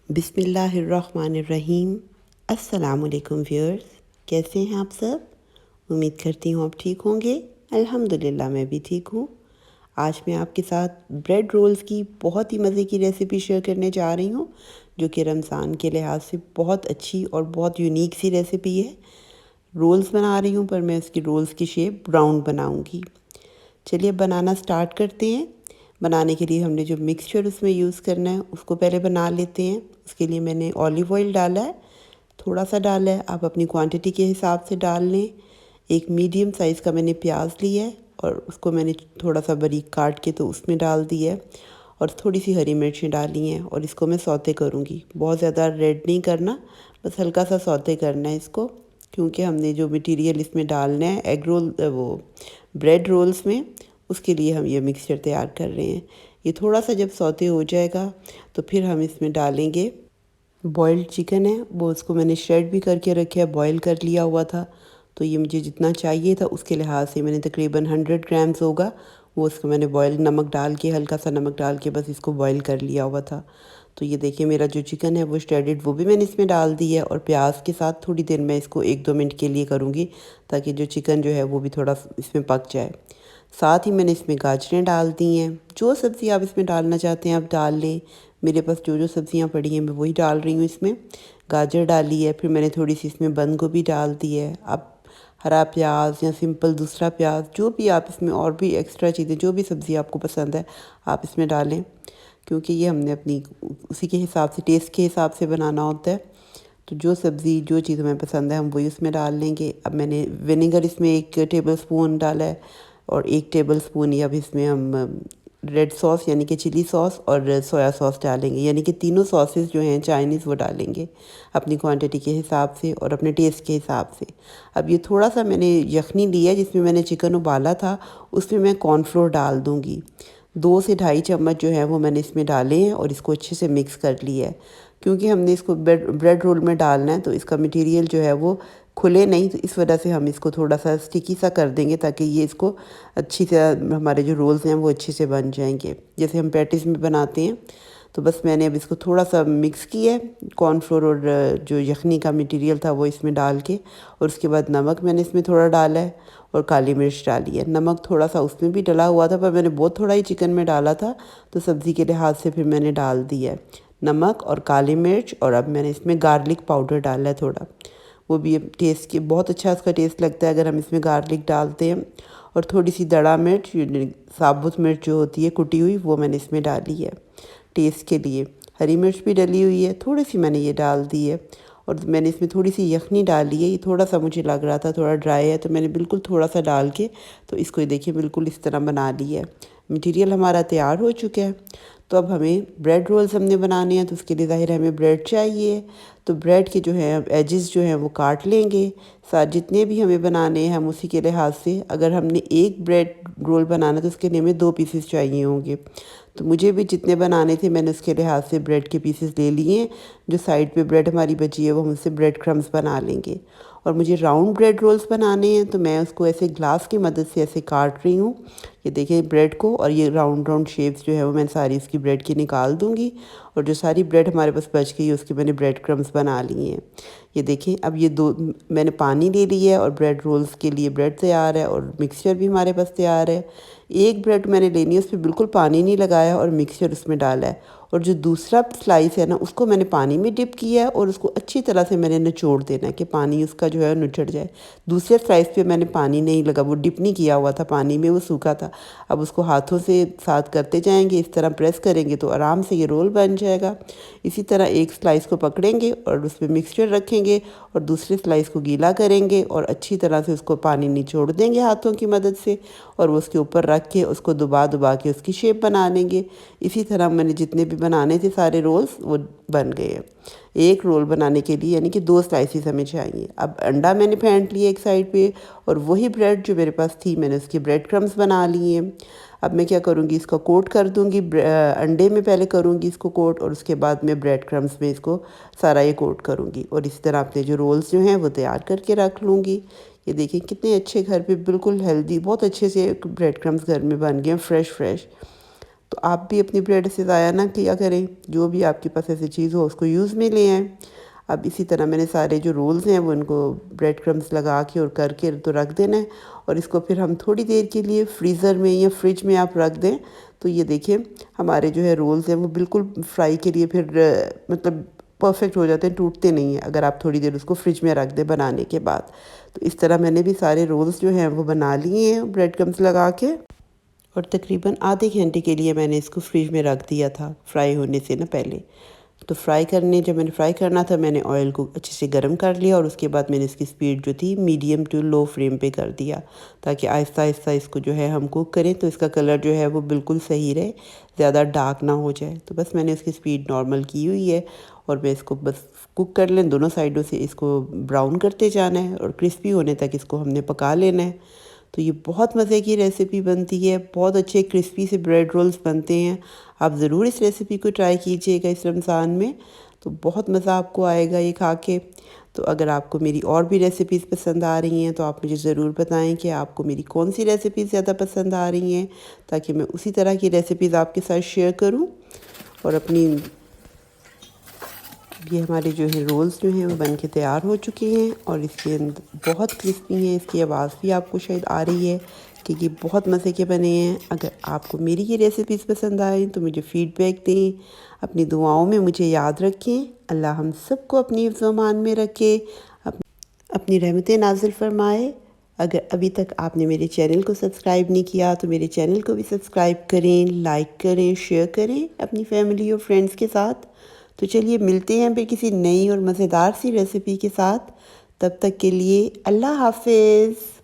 बिस्मिल्लाहिर्रहमानिर्रहीम। अस्सलामुअलैकुम व्यूअर्स, कैसे हैं आप सब? उम्मीद करती हूँ आप ठीक होंगे। अल्हम्दुलिल्लाह मैं भी ठीक हूँ। आज मैं आपके साथ ब्रेड रोल्स की बहुत ही मज़े की रेसिपी शेयर करने जा रही हूँ, जो कि रमज़ान के लिहाज से बहुत अच्छी और बहुत यूनिक सी रेसिपी है। रोल्स बना रही हूँ, पर मैं उसकी रोल्स की शेप राउंड बनाऊँगी। चलिए बनाना स्टार्ट करते हैं। बनाने के लिए हमने जो मिक्सचर उसमें यूज़ करना है उसको पहले बना लेते हैं। उसके लिए मैंने ऑलिव ऑयल डाला है, थोड़ा सा डाला है, आप अपनी क्वांटिटी के हिसाब से डाल लें। एक मीडियम साइज़ का मैंने प्याज लिया है और उसको मैंने थोड़ा सा बारीक काट के तो उसमें डाल दिया है, और थोड़ी सी हरी मिर्चें डाली हैं और इसको मैं सौते करूँगी। बहुत ज़्यादा रेड नहीं करना, बस हल्का सा सौते करना है इसको, क्योंकि हमने जो मटेरियल इसमें डालना है एग रोल वो ब्रेड रोल्स में, उसके लिए हम ये मिक्सचर तैयार कर रहे हैं। ये थोड़ा सा जब सौते हो जाएगा तो फिर हम इसमें डालेंगे बॉइल्ड चिकन है, वो उसको मैंने श्रेड भी करके रखा है, बॉईल कर लिया हुआ था। तो ये मुझे जितना चाहिए था उसके लिहाज से मैंने तकरीबन 100 ग्राम्स होगा, वो उसको मैंने बॉयल नमक डाल के, हल्का सा नमक डाल के बस इसको बॉईल कर लिया हुआ था। तो ये देखिए मेरा जो चिकन है वो श्रेडेड वो भी मैंने इसमें डाल दी है, और प्याज के साथ थोड़ी देर मैं इसको 1-2 मिनट के लिए करूँगी, ताकि जो चिकन जो है वो भी थोड़ा इसमें पक जाए। साथ ही मैंने इसमें गाजरें डाल दी हैं। जो सब्ज़ी आप इसमें डालना चाहते हैं आप डाल लें। मेरे पास जो जो सब्ज़ियाँ पड़ी हैं मैं वही डाल रही हूँ इसमें। गाजर डाली है, फिर मैंने थोड़ी सी इसमें बंद गोभी डाल दी है। आप हरा प्याज या सिंपल दूसरा प्याज, जो भी आप इसमें और भी एक्स्ट्रा चीज़ें, जो भी सब्ज़ी आपको पसंद है आप इसमें डालें, क्योंकि ये हमने अपनी उसी के हिसाब से, टेस्ट के हिसाब से बनाना होता है। तो जो सब्ज़ी जो चीज़ हमें पसंद है हम वही उसमें डाल लेंगे। अब मैंने विनेगर इसमें 1 टेबल स्पून डाला है, और 1 टेबल स्पून ही अब इसमें हम रेड सॉस यानी कि चिली सॉस और सोया सॉस डालेंगे, यानी कि तीनों सॉसेस जो हैं चाइनीज़ वो डालेंगे अपनी क्वांटिटी के हिसाब से और अपने टेस्ट के हिसाब से। अब ये थोड़ा सा मैंने यखनी लिया है जिसमें मैंने चिकन उबाला था, उसमें मैं कॉर्नफ्लोर डाल दूँगी। 2 से ढाई चम्मच जो है वो मैंने इसमें डाले हैं और इसको अच्छे से मिक्स कर लिया है, क्योंकि हमने इसको ब्रेड रोल में डालना है तो इसका मटेरियल जो है वो खुले नहीं, तो इस वजह से हम इसको थोड़ा सा स्टिकी सा कर देंगे, ताकि ये इसको अच्छी से हमारे जो रोल्स हैं वो अच्छे से बन जाएंगे जैसे हम पैटीज में बनाते हैं। तो बस मैंने अब इसको थोड़ा सा मिक्स किया है, कॉर्नफ्लोर और जो यखनी का मटेरियल था वो इसमें डाल के, और उसके बाद नमक मैंने इसमें थोड़ा डाला है और काली मिर्च डाली है। नमक थोड़ा सा उसमें भी डला हुआ था, पर मैंने बहुत थोड़ा ही चिकन में डाला था, तो सब्ज़ी के लिहाज से फिर मैंने डाल दिया है नमक और काली मिर्च। और अब मैंने इसमें गार्लिक पाउडर डाला है थोड़ा, वो भी टेस्ट के बहुत अच्छा उसका टेस्ट लगता है अगर हम इसमें गार्लिक डालते हैं। और थोड़ी सी दड़ा मिर्च, साबुत मिर्च जो होती है कुटी हुई, वो मैंने इसमें डाली है टेस्ट के लिए। हरी मिर्च भी डली हुई है, थोड़ी सी मैंने ये डाल दी है। और मैंने इसमें थोड़ी सी यखनी डाली है, ये थोड़ा सा मुझे लग रहा था थोड़ा ड्राई है, तो मैंने बिल्कुल थोड़ा सा डाल के तो इसको ये देखिए बिल्कुल इस तरह बना लिया है। मटेरियल हमारा तैयार हो चुका है। तो अब हमें ब्रेड रोल्स हमने बनाने हैं, तो उसके लिए ज़ाहिर है हमें ब्रेड चाहिए। तो ब्रेड के जो हैं एजेस जो हैं वो काट लेंगे। साथ जितने भी हमें बनाने हैं हम उसी के लिहाज से, अगर हमने एक ब्रेड रोल बनाना तो उसके लिए हमें 2 पीसेस चाहिए होंगे। तो मुझे भी जितने बनाने थे मैंने उसके लिहाज से ब्रेड के पीसेस ले लिए हैं। जो साइड पे ब्रेड हमारी बची है वो हम उससे ब्रेड क्रम्स बना लेंगे। और मुझे राउंड ब्रेड रोल्स बनाने हैं, तो मैं उसको ऐसे ग्लास की मदद से ऐसे काट रही हूँ। ये देखिए ब्रेड को, और ये राउंड राउंड शेप्स जो है वो मैं सारी उसकी ब्रेड की निकाल दूँगी। और जो सारी ब्रेड हमारे पास बच गई है उसकी मैंने ब्रेड क्रम्स बना लिए हैं। ये देखें अब ये 2 मैंने पानी ले लिया है और ब्रेड रोल्स के लिए ब्रेड तैयार है और मिक्सचर भी हमारे पास तैयार है। एक ब्रेड मैंने लेनी है, उस पर बिल्कुल पानी नहीं लगाया और मिक्सचर उसमें डाला है। और जो दूसरा स्लाइस है ना उसको मैंने पानी में डिप किया है और उसको अच्छी तरह से मैंने निचोड़ देना है कि पानी उसका जो है निचड़ जाए। दूसरे स्लाइस पे मैंने पानी नहीं लगा, वो डिप नहीं किया हुआ था पानी में, वो सूखा था। अब उसको हाथों से साथ करते जाएंगे, इस तरह प्रेस करेंगे तो आराम से ये रोल बन जाएगा। इसी तरह एक स्लाइस को पकड़ेंगे और उस पर मिक्सचर रखेंगे और दूसरे स्लाइस को गीला करेंगे और अच्छी तरह से उसको पानी निचोड़ देंगे हाथों की मदद से, और वो उसके ऊपर रख के उसको दबा दबा के उसकी शेप बना लेंगे। इसी तरह मैंने जितने भी बनाने थे सारे रोल्स वो बन गए। एक रोल बनाने के लिए यानी कि 2 स्लाइसेस हमें चाहिए। अब अंडा मैंने फेंट लिया एक साइड पे, और वही ब्रेड जो मेरे पास थी मैंने उसकी ब्रेड क्रम्स बना लिए हैं। अब मैं क्या करूँगी, इसका कोट कर दूँगी, अंडे में पहले करूँगी इसको कोट, और उसके बाद में ब्रेड क्रम्स में इसको सारा ये कोट करूँगी। और इस तरह अपने जो रोल्स जो हैं वो तैयार करके रख लूँगी। ये देखिए कितने अच्छे घर पे बिल्कुल हेल्दी बहुत अच्छे से ब्रेड क्रम्स घर में बन गए, फ्रेश फ्रेश। तो आप भी अपनी ब्रेड से ज़ाया ना किया करें, जो भी आपके पास ऐसी चीज़ हो उसको यूज़ में ले आएँ। अब इसी तरह मैंने सारे जो रोल्स हैं वो इनको ब्रेड क्रम्स लगा के और करके तो रख देना है, और इसको फिर हम थोड़ी देर के लिए फ्रीज़र में या फ्रिज में आप रख दें। तो ये देखिए हमारे जो है रोल्स हैं वो बिल्कुल फ्राई के लिए फिर मतलब परफेक्ट हो जाते हैं, टूटते नहीं हैं अगर आप थोड़ी देर उसको फ्रिज में रख दें बनाने के बाद। तो इस तरह मैंने भी सारे रोल्स जो हैं वो बना लिए हैं ब्रेड क्रम्स लगा के, और तकरीबन आधे घंटे के लिए मैंने इसको फ्रिज में रख दिया था फ्राई होने से ना पहले। तो जब मैंने फ्राई करना था मैंने ऑयल को अच्छे से गर्म कर लिया, और उसके बाद मैंने इसकी स्पीड जो थी मीडियम टू लो फ्लेम पे कर दिया, ताकि आहिस्ता आहिस्ता इसको जो है हम कुक करें तो इसका कलर जो है वो बिल्कुल सही रहे, ज़्यादा डार्क ना हो जाए। तो बस मैंने इसकी स्पीड नॉर्मल की हुई है, और मैं इसको बस कुक कर लें, दोनों साइडों से इसको ब्राउन करते जाना है और क्रिस्पी होने तक इसको हमने पका लेना है। तो ये बहुत मज़े की रेसिपी बनती है, बहुत अच्छे क्रिस्पी से ब्रेड रोल्स बनते हैं। आप ज़रूर इस रेसिपी को ट्राई कीजिएगा इस रमज़ान में, तो बहुत मज़ा आपको आएगा ये खा के। तो अगर आपको मेरी और भी रेसिपीज़ पसंद आ रही हैं तो आप मुझे ज़रूर बताएं कि आपको मेरी कौन सी रेसिपीज़ ज़्यादा पसंद आ रही हैं, ताकि मैं उसी तरह की रेसिपीज़ आपके साथ शेयर करूं। और अपनी ये हमारे जो है रोल्स जो हैं वो बन के तैयार हो चुके हैं, और इसके अंदर बहुत क्रिस्पी हैं, इसकी आवाज़ भी आपको शायद आ रही है कि ये बहुत मज़े के बने हैं। अगर आपको मेरी ये रेसिपीज़ पसंद आए तो मुझे फ़ीडबैक दें, अपनी दुआओं में मुझे याद रखें। अल्लाह हम सबको अपनी हिफ्ज़-ओ-अमान में रखे, अपनी रहमतें नाज़िल फ़रमाए। अगर अभी तक आपने मेरे चैनल को सब्सक्राइब नहीं किया तो मेरे चैनल को भी सब्सक्राइब करें, लाइक करें, शेयर करें अपनी फैमिली और फ्रेंड्स के साथ। तो चलिए मिलते हैं फिर किसी नई और मज़ेदार सी रेसिपी के साथ। तब तक के लिए अल्लाह हाफ़िज़।